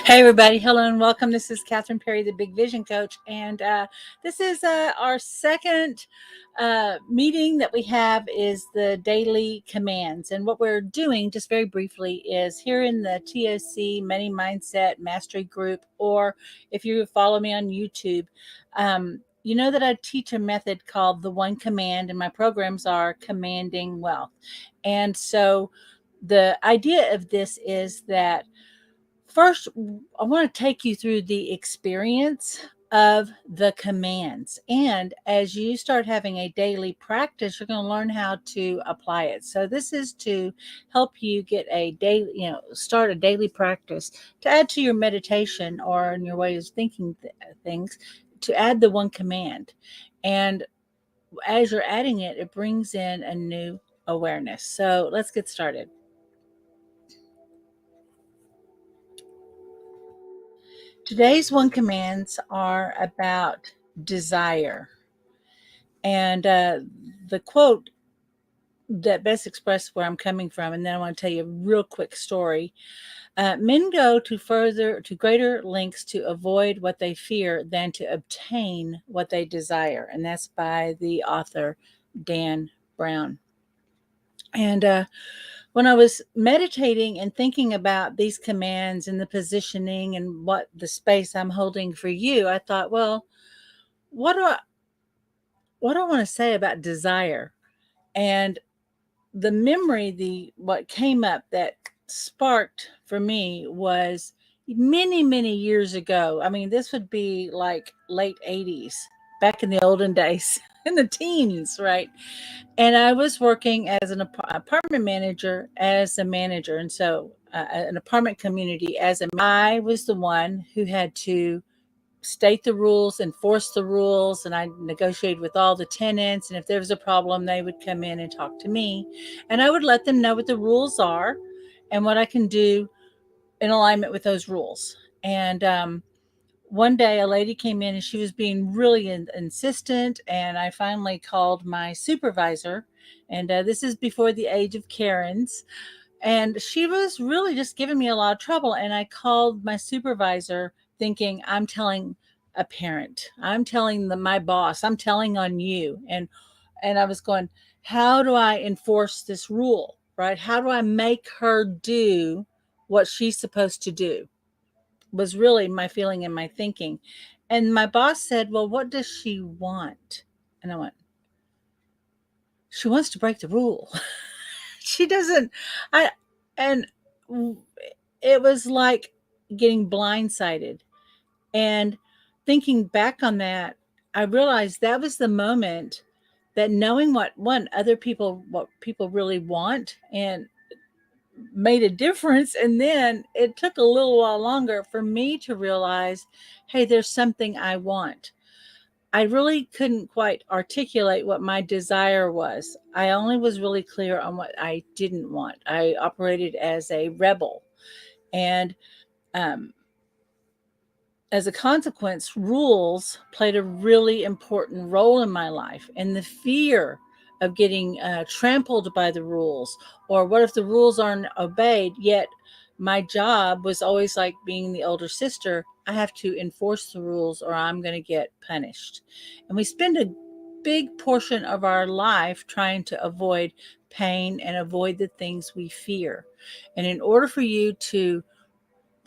Hey, everybody. Hello and welcome. This is Kathryn Perry, the Big Vision Coach. And this is our second meeting that we have is the daily commands. And what we're doing, just very briefly, is here in the TOC Money Mindset Mastery Group, or if you follow me on YouTube, you know that I teach a method called the One Command, and my programs are Commanding Wealth. And so the idea of this is that first, I want to take you through the experience of the commands. And as you start having a daily practice, you're going to learn how to apply it. So this is to help you get a daily, start a daily practice to add to your meditation or in your way of thinking things, to add the one command. And as you're adding it, it brings in a new awareness. So let's get started. Today's one commands are about desire. And the quote that best expresses where I'm coming from, and then I want to tell you a real quick story. Men go to greater lengths to avoid what they fear than to obtain what they desire. And that's by the author Dan Brown. And when I was meditating and thinking about these commands and the positioning and what the space I'm holding for you, I thought, well, what do I want to say about desire? And the memory, what came up that sparked for me was many, many years ago. I mean, this would be like late 80s, back in the olden days, in the teens, right? And I was working as an apartment manager, as a manager. And so an apartment community, I was the one who had to state the rules, enforce the rules, and I negotiated with all the tenants. And if there was a problem, they would come in and talk to me. And I would let them know what the rules are and what I can do in alignment with those rules. And one day a lady came in and she was being really insistent, and I finally called my supervisor, and this is before the age of Karens, and she was really just giving me a lot of trouble. And I called my supervisor thinking, I'm telling a parent, I'm telling my boss, I'm telling on you. And I was going, how do I enforce this rule, right? How do I make her do what she's supposed to do? Was really my feeling and my thinking. And my boss said, well, what does she want? And I went, she wants to break the rule. She doesn't. I and it was like getting blindsided. And thinking back on that, I realized that was the moment that knowing what people really want and made a difference. And then it took a little while longer for me to realize, hey, there's something I want. I really couldn't quite articulate what my desire was. I only was really clear on what I didn't want. I operated as a rebel. And as a consequence, rules played a really important role in my life. And the fear of getting trampled by the rules, or what if the rules aren't obeyed? Yet my job was always like being the older sister. I have to enforce the rules or I'm going to get punished. And we spend a big portion of our life trying to avoid pain and avoid the things we fear. And in order for you to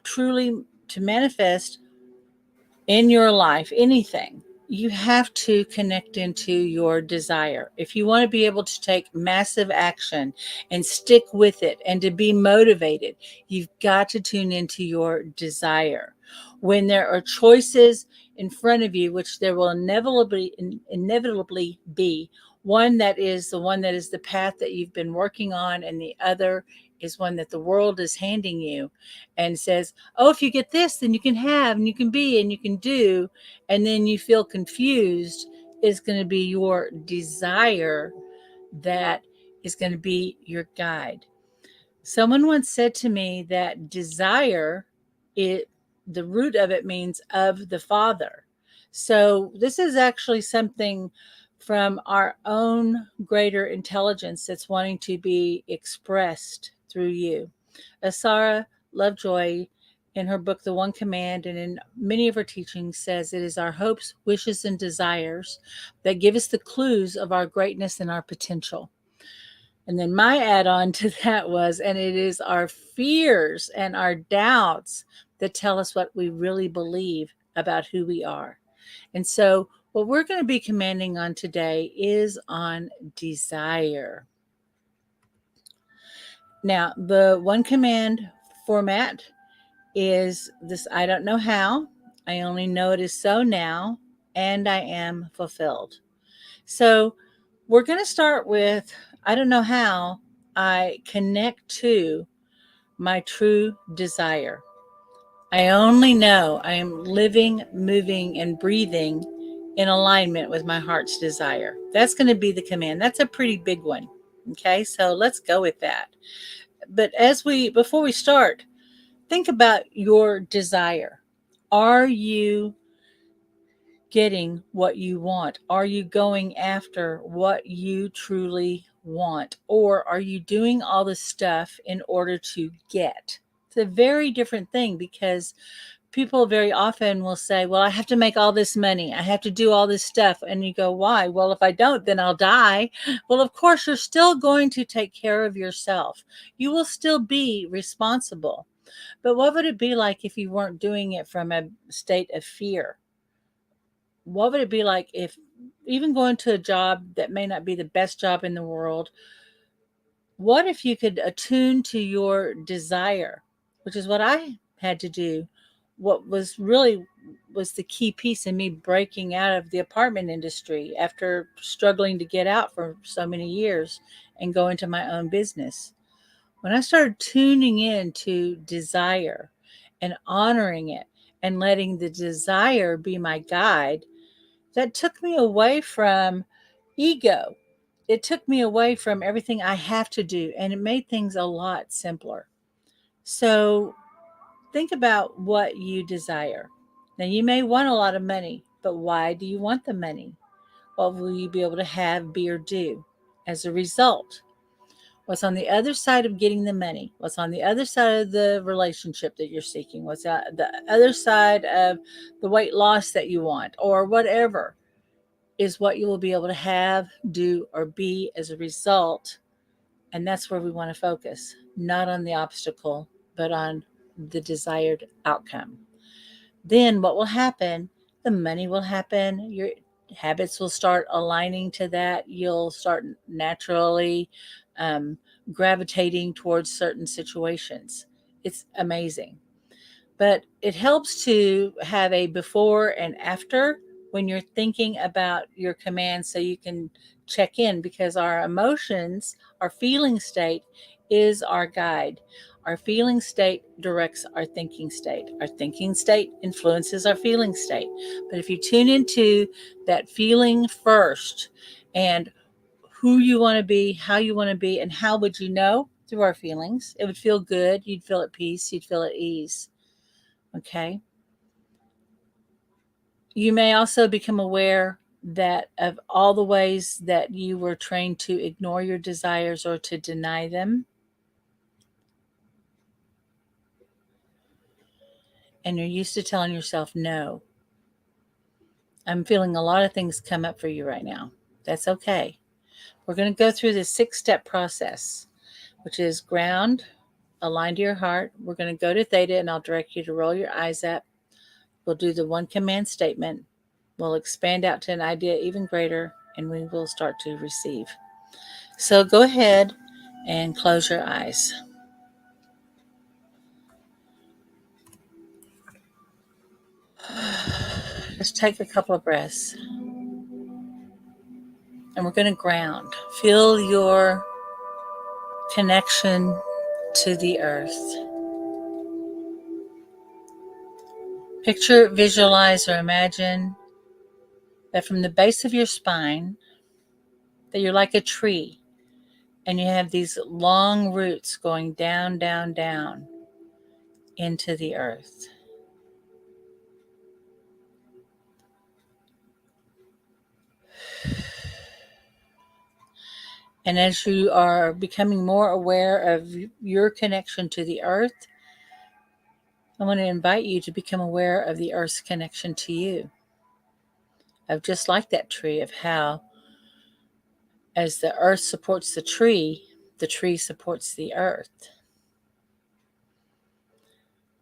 truly to manifest in your life, anything, you have to connect into your desire. If you want to be able to take massive action and stick with it and to be motivated, you've got to tune into your desire. When there are choices in front of you, which there will inevitably be, one that is the path that you've been working on, and the other is one that the world is handing you and says, oh, if you get this, then you can have and you can be and you can do, and then you feel confused, is going to be your desire that is going to be your guide. Someone once said to me that desire, the root of it means of the Father. So this is actually something from our own greater intelligence that's wanting to be expressed through you. Asara, love, joy, in her book, The One Command, and in many of her teachings, says it is our hopes, wishes, and desires that give us the clues of our greatness and our potential. And then my add on to that was, and it is our fears and our doubts that tell us what we really believe about who we are. And so, what we're going to be commanding on today is on desire. Now, the one command format is this: I don't know how, I only know it is so now, and I am fulfilled. So, we're going to start with I don't know how I connect to my true desire. I only know I am living, moving, and breathing in alignment with my heart's desire. That's going to be the command. That's a pretty big one. Okay, so let's go with that. But before we start, think about your desire. Are you getting what you want? Are you going after what you truly want? Or are you doing all the stuff in order to get? It's a very different thing, because people very often will say, well, I have to make all this money. I have to do all this stuff. And you go, why? Well, if I don't, then I'll die. Well, of course, you're still going to take care of yourself. You will still be responsible. But what would it be like if you weren't doing it from a state of fear? What would it be like if, even going to a job that may not be the best job in the world, what if you could attune to your desire, which is what I had to do. What was the key piece in me breaking out of the apartment industry after struggling to get out for so many years and go into my own business. When I started tuning in to desire and honoring it and letting the desire be my guide, that took me away from ego. It took me away from everything I have to do, and it made things a lot simpler. So think about what you desire. Now, you may want a lot of money, but why do you want the money? What will you be able to have, be, or do as a result? What's on the other side of getting the money? What's on the other side of the relationship that you're seeking? What's the other side of the weight loss that you want, or whatever, is what you will be able to have, do, or be as a result. And that's where we want to focus, not on the obstacle, but on the desired outcome. Then what will happen? The money will happen. Your habits will start aligning to that. You'll start naturally um, gravitating towards certain situations. It's amazing. But it helps to have a before and after when you're thinking about your commands, so you can check in, because our emotions, our feeling state is our guide. Our feeling state directs our thinking state. Our thinking state influences our feeling state. But if you tune into that feeling first, and who you want to be, how you want to be, and how would you know? Through our feelings. It would feel good. You'd feel at peace. You'd feel at ease. Okay. You may also become aware that of all the ways that you were trained to ignore your desires or to deny them, and you're used to telling yourself no. I'm feeling a lot of things come up for you right now. That's okay. We're going to go through this 6-step process, which is ground, align to your heart. We're going to go to Theta, and I'll direct you to roll your eyes up. We'll do the one command statement. We'll expand out to an idea even greater, and we will start to receive. So go ahead and close your eyes. Just take a couple of breaths. And we're going to ground. Feel your connection to the earth. Picture, visualize, or imagine that from the base of your spine, that you're like a tree, and you have these long roots going down, down, down into the earth. And as you are becoming more aware of your connection to the earth, I want to invite you to become aware of the earth's connection to you. Of just like that tree, of how as the earth supports the tree supports the earth.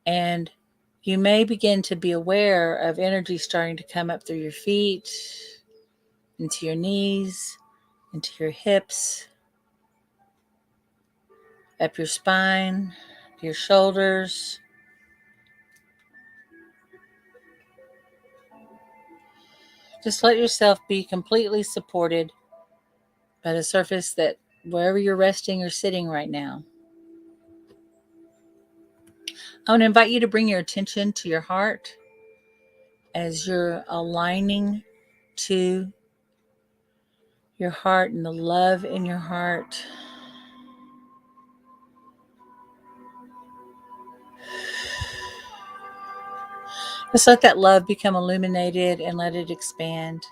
And you may begin to be aware of energy starting to come up through your feet, into your knees, into your hips, up your spine, your shoulders. Just let yourself be completely supported by the surface that wherever you're resting or sitting right now. I want to invite you to bring your attention to your heart as you're aligning to your heart and the love in your heart. Just let that love become illuminated and let it expand.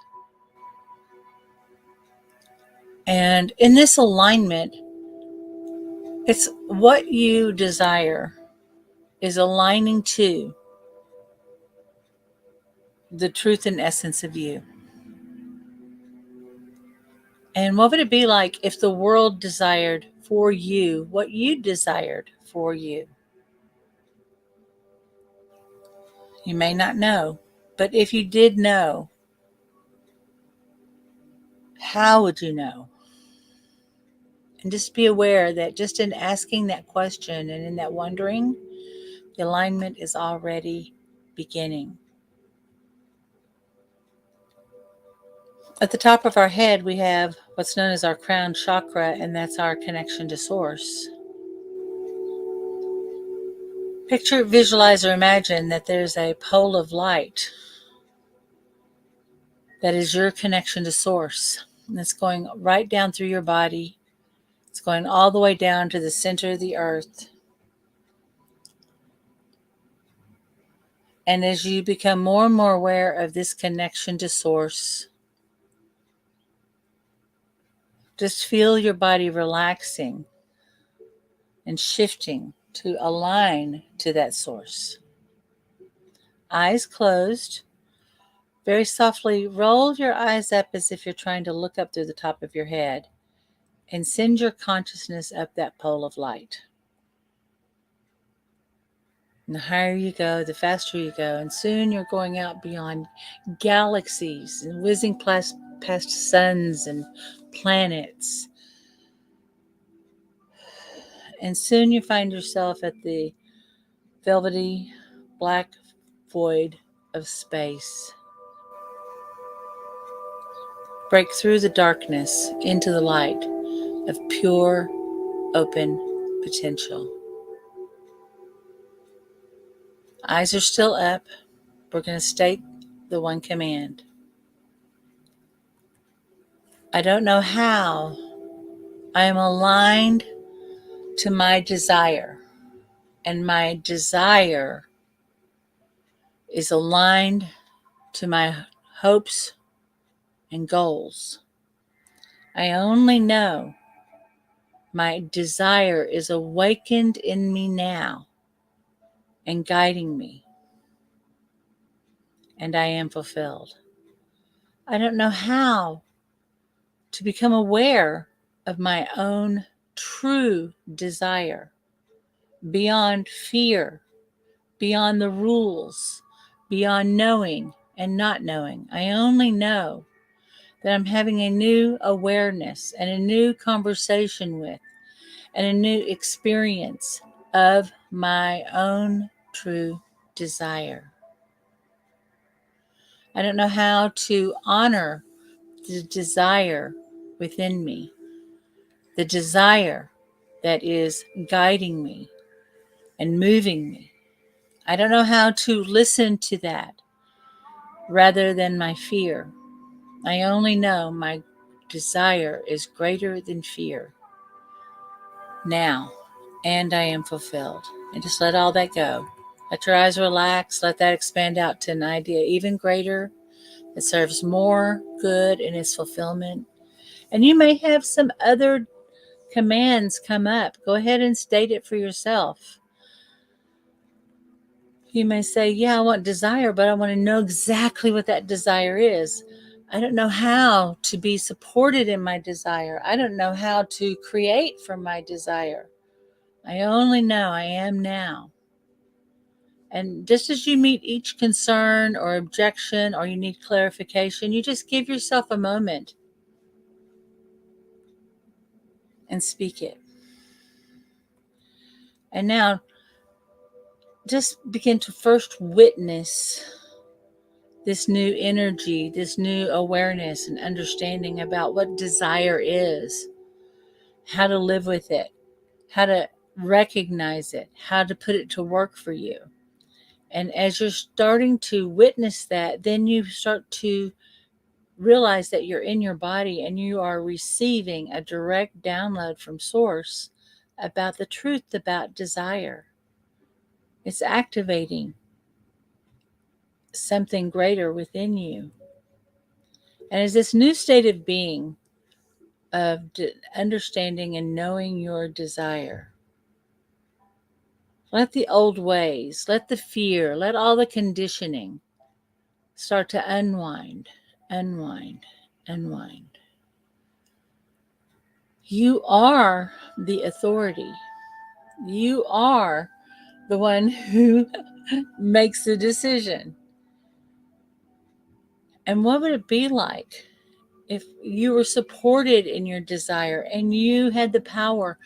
And in this alignment, it's what you desire is aligning to the truth and essence of you. And what would it be like if the world desired for you what you desired for you? You may not know, but if you did know, how would you know? And just be aware that just in asking that question and in that wondering, the alignment is already beginning. At the top of our head, we have what's known as our crown chakra, and that's our connection to source. Picture, visualize, or imagine that there's a pole of light that is your connection to source. And it's going right down through your body. It's going all the way down to the center of the earth. And as you become more and more aware of this connection to source, just feel your body relaxing and shifting to align to that source. Eyes closed. Very softly roll your eyes up as if you're trying to look up through the top of your head and send your consciousness up that pole of light. And the higher you go, the faster you go, and soon you're going out beyond galaxies and whizzing past suns and planets. And soon you find yourself at the velvety black void of space. Break through the darkness into the light of pure, open potential. Eyes are still up. We're going to state the one command. I don't know how I am aligned to my desire, and my desire is aligned to my hopes and goals. I only know my desire is awakened in me now and guiding me, and I am fulfilled. I don't know how to become aware of my own true desire beyond fear, beyond the rules, beyond knowing and not knowing. I only know that I'm having a new awareness and a new conversation with and a new experience of my own true desire. I don't know how to honor the desire within me, the desire that is guiding me and moving me. I don't know how to listen to that rather than my fear. I only know my desire is greater than fear now, and I am fulfilled. And just let all that go. Let your eyes relax. Let that expand out to an idea even greater that serves more good in its fulfillment. And you may have some other commands come up. Go ahead and state it for yourself. You may say, yeah, I want desire, but I want to know exactly what that desire is. I don't know how to be supported in my desire. I don't know how to create from my desire. I only know I am now. And just as you meet each concern or objection or you need clarification, you just give yourself a moment and speak it. And now just begin to first witness this new energy, this new awareness and understanding about what desire is, how to live with it, how to recognize it, how to put it to work for you. And as you're starting to witness that, then you start to realize that you're in your body and you are receiving a direct download from Source about the truth about desire. It's activating something greater within you. And as this new state of being, of understanding and knowing your desire, let the old ways, let the fear, let all the conditioning start to unwind, unwind, unwind. You are the authority. You are the one who makes the decision. And what would it be like if you were supported in your desire and you had the power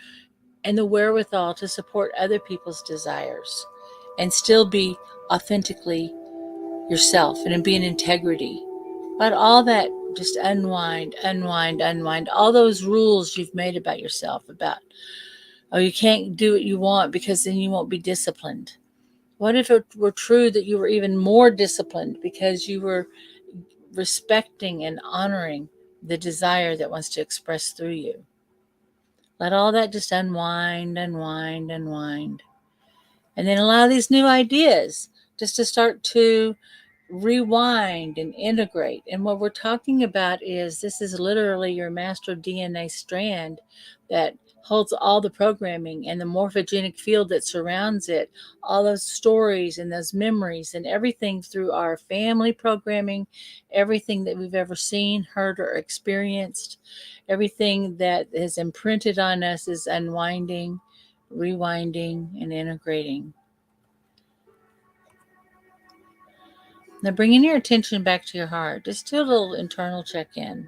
and the wherewithal to support other people's desires and still be authentically yourself and be in integrity? But all that just unwind, unwind, unwind. All those rules you've made about yourself about, oh, you can't do what you want because then you won't be disciplined. What if it were true that you were even more disciplined because you were respecting and honoring the desire that wants to express through you? Let all that just unwind, unwind, unwind. And then allow these new ideas just to start to rewind and integrate. And what we're talking about is this is literally your master DNA strand that holds all the programming and the morphogenic field that surrounds it, all those stories and those memories and everything through our family programming, everything that we've ever seen, heard, or experienced, everything that has imprinted on us is unwinding, rewinding, and integrating. Now, bringing your attention back to your heart, just do a little internal check-in.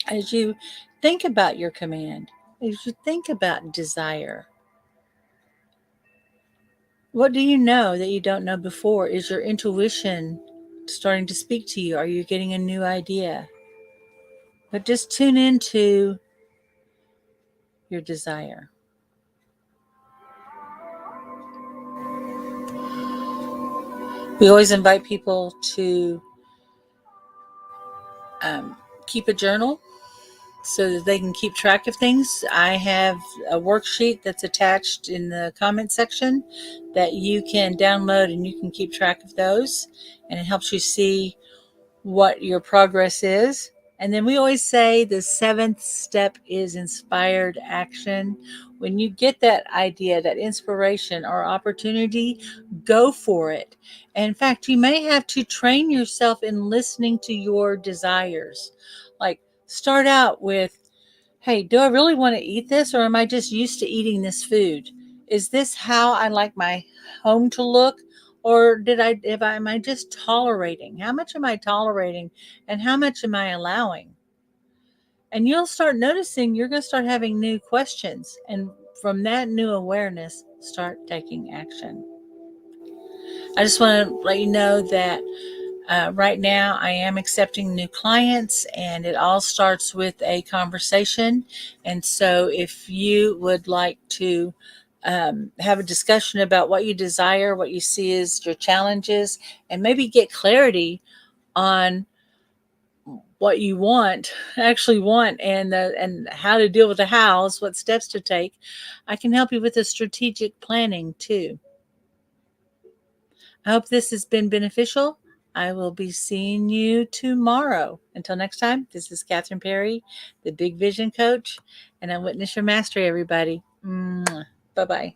As you think about your command, as you think about desire, what do you know that you don't know before? Is your intuition starting to speak to you? Are you getting a new idea? But just tune into your desire. We always invite people to keep a journal so that they can keep track of things. I have a worksheet that's attached in the comment section that you can download and you can keep track of those, and it helps you see what your progress is. And then we always say the 7th step is inspired action. When you get that idea, that inspiration or opportunity, go for it. And in fact, you may have to train yourself in listening to your desires. Like, start out with, hey, do I really want to eat this, or am I just used to eating this food? Is this how I like my home to look? Or am I just tolerating? How much am I tolerating and how much am I allowing? And you'll start noticing you're going to start having new questions. And from that new awareness, start taking action. I just want to let you know that right now I am accepting new clients, and it all starts with a conversation. And so if you would like to have a discussion about what you desire, what you see as your challenges, and maybe get clarity on what you actually want, and how to deal with the hows, what steps to take, I can help you with the strategic planning too. I hope this has been beneficial. I will be seeing you tomorrow. Until next time, this is Kathryn Perry, the Big Vision Coach, and I witness your mastery, everybody. Bye-bye.